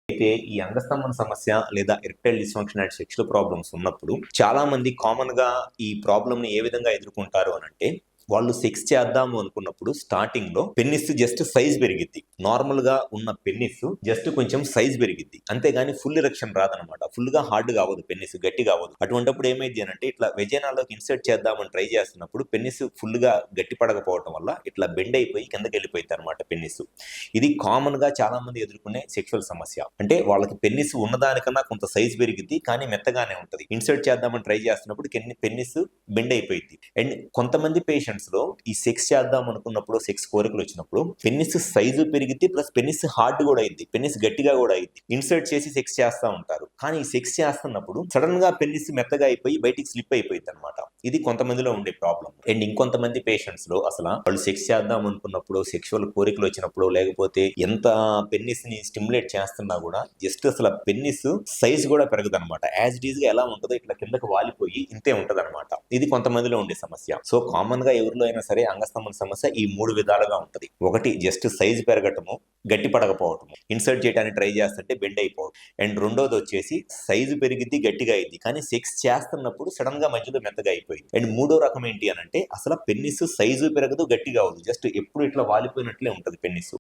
అయితే ఈ అంగస్తంభన సమస్య లేదా erectile dysfunction and sexual problems ఉన్నప్పుడు చాలా మంది కామన్ గా ఈ ప్రాబ్లమ్ ని ఏ విధంగా ఎదుర్కొంటారు అని అంటే, వాళ్ళు సెక్స్ చేద్దాము అనుకున్నప్పుడు స్టార్టింగ్ లో పెన్నిస్ జస్ట్ సైజ్ పెరిగిద్ది. నార్మల్ గా ఉన్న పెన్నిస్ జస్ట్ కొంచెం సైజ్ పెరిగిద్ది, అంతేగాని ఫుల్ ఎరెక్షన్ రాదనమాట. ఫుల్ గా హార్డ్ కావదు, పెన్నిస్ గట్టిగా అవ్వదు. అటువంటిప్పుడు ఏమైంది అని అంటే, ఇట్లా వెజైనాలోకి ఇన్సర్ట్ చేద్దామని ట్రై చేస్తున్నప్పుడు పెన్నిస్ ఫుల్ గా గట్టి పడకపోవడం వల్ల ఇట్లా బెండ్ అయిపోయి కిందకి వెళ్ళిపోయింది అనమాట పెన్నిస్. ఇది కామన్ గా చాలా మంది ఎదుర్కొనే సెక్షువల్ సమస్య. అంటే వాళ్ళకి పెన్నిస్ ఉన్నదానికన్నా కొంత సైజ్ పెరిగిద్ది, కానీ మెత్తగానే ఉంటది. ఇన్సర్ట్ చేద్దామని ట్రై చేస్తున్నప్పుడు పెన్నిస్ బెండ్ అయిపోయింది. అండ్ కొంతమంది పేషెంట్స్ లో ఈ సెక్స్ చేద్దాం అనుకున్నప్పుడు, సెక్స్ కోరికలు వచ్చినప్పుడు పెన్నిస్ సైజు పెరిగిద్ది, ప్లస్ పెన్నిస్ హార్డ్ కూడా అయింది, పెన్నిస్ గట్టిగా కూడా అయింది. ఇన్సర్ట్ చేసి సెక్స్ చేస్తా ఉంటారు, కానీ ఈ సెక్స్ చేస్తున్నప్పుడు సడన్ గా పెన్నిస్ మెత్తగా అయిపోయి బయటికి స్లిప్ అయిపోయింది అనమాట. ఇది కొంతమందిలో ఉండే ప్రాబ్లం. అండ్ ఇంకొంతమంది పేషెంట్స్ లో అసలు వాళ్ళు సెక్స్ చేద్దాం అనుకున్నప్పుడు, సెక్షువల్ కోరికలు వచ్చినప్పుడు, లేకపోతే ఎంత పెన్నిస్ ని స్టిమ్యులేట్ చేస్తున్నా కూడా జస్ట్ అసలు పెన్నిస్ సైజ్ కూడా పెరగదు అనమాట. యాజ్ ఇట్ ఈజ్ గా ఎలా ఉంటుందో ఇట్లా కిందకి వాలిపోయి ఇంతే ఉంటది అనమాట. ఇది కొంతమందిలో ఉండే సమస్య. సో కామన్ గా ఎవరిలో అయినా సరే అంగస్తంభన సమస్య ఈ 3 విధాలుగా ఉంటది. ఒకటి జస్ట్ సైజ్ పెరగటము, గట్టి పడకపోవటము, ఇన్సర్ట్ చేయడానికి ట్రై చేస్తుంటే బెండ్ అయిపోవడం. అండ్ రెండోది వచ్చేసి సైజు పెరిగిద్ది, గట్టిగా అయింది, కానీ సెక్స్ చేస్తున్నప్పుడు సడన్ గా మధ్యలో మెత్తగా అయిపోయింది. అండ్ మూడో రకం ఏంటి అని అంటే, అసలు పెన్నిస్ సైజు పెరగదు, గట్టిగా అవ్వదు, జస్ట్ ఎప్పుడు ఇట్లా వాలిపోయినట్లే ఉంటది పెన్నిస్.